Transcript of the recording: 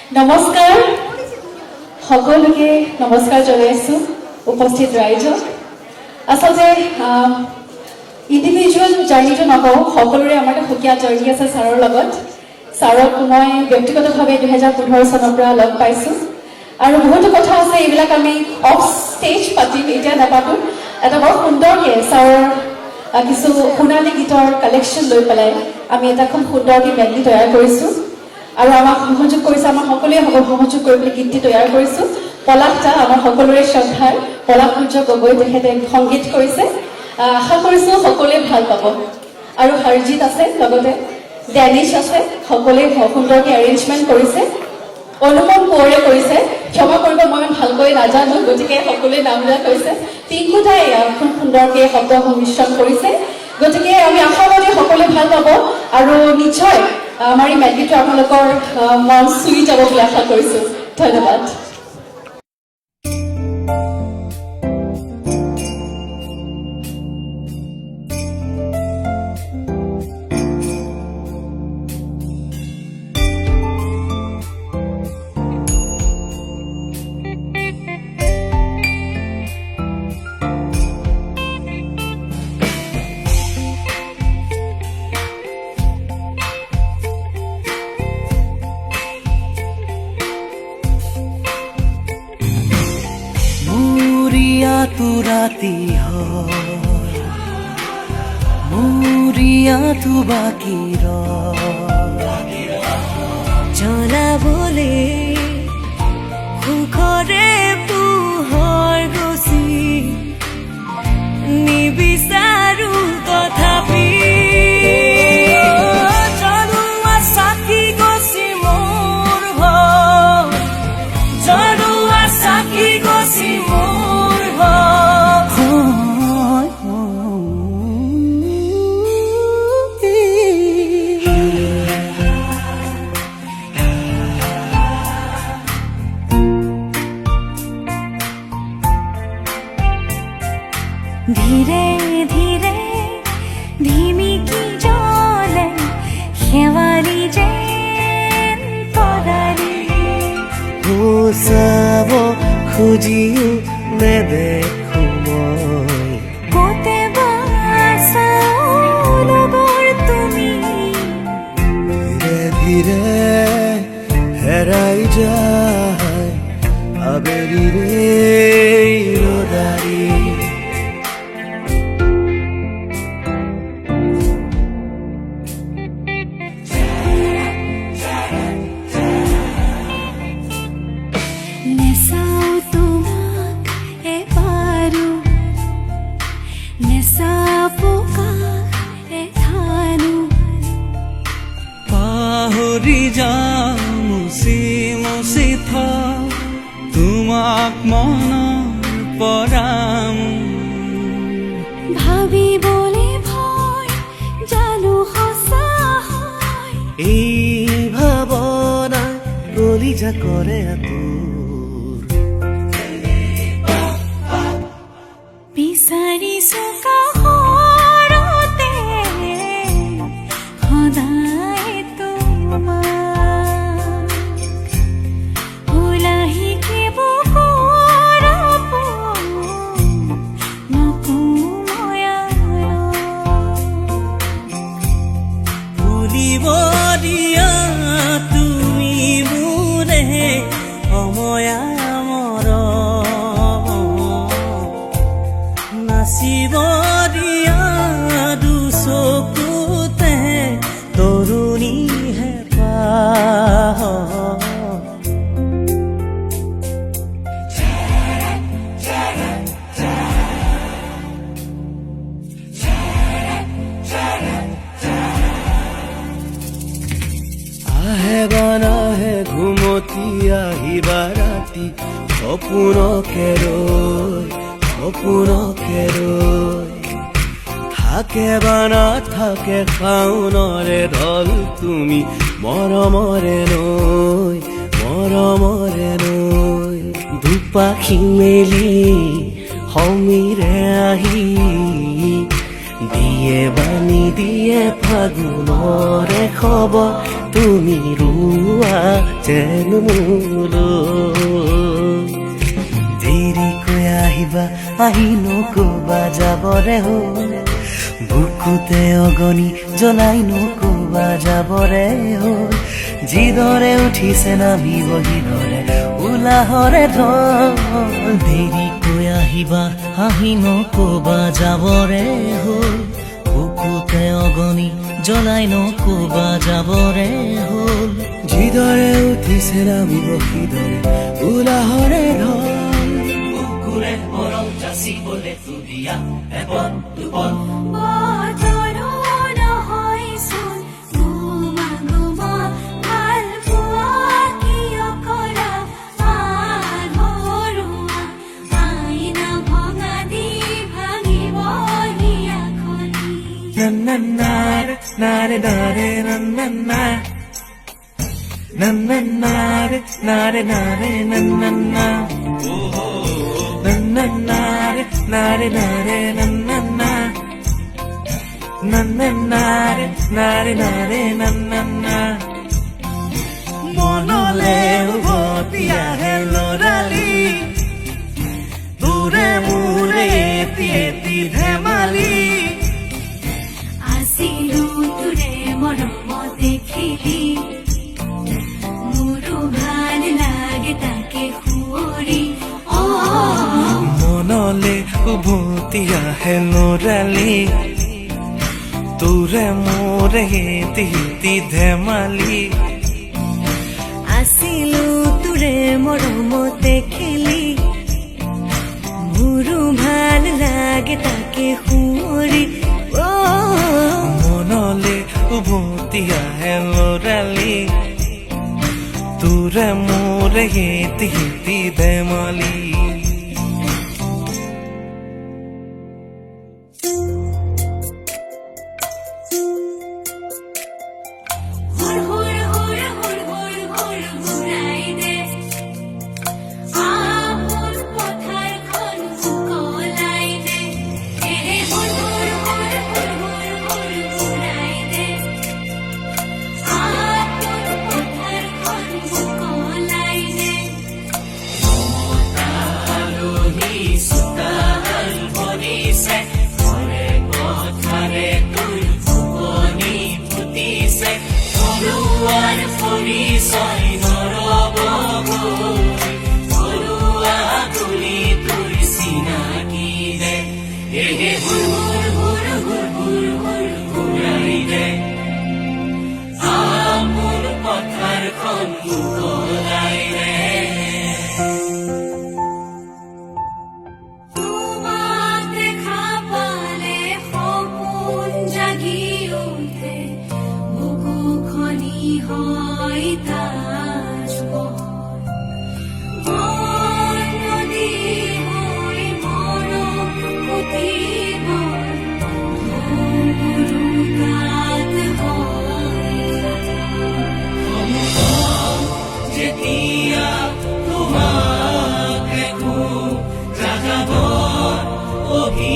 নমস্কাৰ সকলোকে নমস্কাৰ জনাইছোঁ উপস্থিত ৰাইজক আচলতে ইণ্ডিভিজুৱেল জাৰ্নিটো নকওঁ সকলোৰে আমাৰ সুকীয়া জাৰ্নি আছে ছাৰৰ লগত ছাৰক মই ব্যক্তিগতভাৱে 2015 চনৰ পৰা লগ পাইছোঁ আৰু বহুতো কথা আছে এইবিলাক আমি অফ ষ্টেজ পাতিম এতিয়া নাপাতোঁ এটা বৰ সুন্দৰকৈ ছাৰৰ কিছু সোণালী গীতৰ কালেকশ্যন লৈ পেলাই আমি এটা খুব সুন্দৰকৈ মেডলি তৈয়াৰ কৰিছোঁ আৰু আমাক সহযোগ কৰিছে আমাৰ সকলোৱে সহযোগ কৰি পেলাই গীতটি তৈয়াৰ কৰিছোঁ পলাশদা আমাৰ সকলোৰে শ্ৰদ্ধাৰ পলাশ সূৰ্য গগৈ তেখেতে সংগীত কৰিছে আশা কৰিছোঁ সকলোৱে ভাল পাব আৰু হৰজিত আছে লগতে ডেনিছ আছে সকলোৱে সুন্দৰকৈ এৰেঞ্জমেণ্ট কৰিছে অনুপম কোঁৱৰে কৰিছে ক্ষমা কৰিব মই ভালকৈ নাজানো গতিকে সকলোৱে নাম লোৱা কৈছে পিংকু দাই খুব সুন্দৰকৈ শব্দ সংমিশ্ৰণ কৰিছে গতিকে আমি আশাবাদী সকলোৱে ভাল পাব আৰু নিশ্চয় আমাৰ এই মেডলিটো আপোনালোকৰ মন চুই যাব বুলি আশা কৰিছোঁ ধন্যবাদ तू राती हो मुरिया तू बाकी रो चला बोले खुखरे पुहर गसी निबिसारू तथापि जरुवा साथी गसी मोर हो जरुवा साथी गसी मोर धीरे धीरे धीमी की जले शेवाली जेन पदारी हो सब खुजियो मैं देखूं मैं कोते बासा लगोर तुमी धीरे धीरे हेराई जाए आबेरी रे रोदारी পাহৰি যাওঁ মুচি মুচি তোমাক মনত পৰাম ভাবিবলে ভয় জানো সঁচা হয় এই ভাৱনাই কলিজা কৰে আতুৰ বিচাৰিছো কাষৰতে সদায় তোমাক ওলাহিকে বুকুৰ আপোন ভুলিব দিয়া তুমি মোৰে সময়া নাচিব দিয়া দুচকুতে তৰুণী হেঁপাহ আহে বানাহে ঘুমতি আহিবা ৰাতি সপোনকে ৰৈ থাকে বা নাথাকে শাওনৰে ঢল তুমি মৰমৰে নৈ দুপাখি মেলি সমীৰে আহি দিয়ে বানি দিয়ে ফাগুনৰে খবৰ তুমি ৰুৱা যেন মোলৈ দেৰিকৈ আহিবা আহি নকবা যাবৰে হ'ল বুকুতে অগনি জ্বলাই নকবা যাবৰে হ'ল যিদৰে উঠিছে নামিব সিদৰে উলাহৰে ঢল দেৰিকৈ আহিবা আহি নকবা যাবৰে হ'ল বুকুতে অগনি জ্বলাই নকবা যাবৰে হ'ল যিদৰে উঠিছে নামিব সিদৰে উলাহৰে ঢল বুকুৰে মৰম যাচিবলে তুলিয়া এপদ দুপদ বতৰো নহয়চোন গোমা গোমা ভাল পোৱা কিয় কৰা আধৰুৱা আইনা ভঙা দি ভাঙিব হিয়াখনি Nananare, nare, nare, nanana. Nananare, nare, nare, nanana. Nananare, nare, nare, nanana. Nananare, nare, nare, nanana. Monole ubotia helorali. Dure mure eti dhemali. আছিলো তোৰে মৰমতে খেলি মোৰো ভাল লাগে তাকে সুঁৱৰি মনলে উভতি আহে লৰালি তোৰে মোৰে হেতি ধেমালি আছিলো তোৰে মৰমতে খেলি মোৰো ভাল লাগে তাকে সুঁৱৰি মনলে উভতি আহে লৰালি তোৰে মোৰে হেতি ধেমালি হুৰ হুৰ হুৰ হুৰ হুৰ হুৰ ঘূৰাই দে আপোন পথাৰখন মুকলাই দে এৰে হুৰ হুৰ হুৰ হুৰ হুৰ হুৰ ঘূৰাই দে আপোন পথাৰখন মুকলাই দে তোমাক দেখা পালে সপোন জাগি উঠে বুকুখনি হয় তাজমহল মন নদী হৈ মৰম পুতিব ধুমুৰো তাত হয় যেতিয়া তোমাক দেখো জাগাবৰ অভি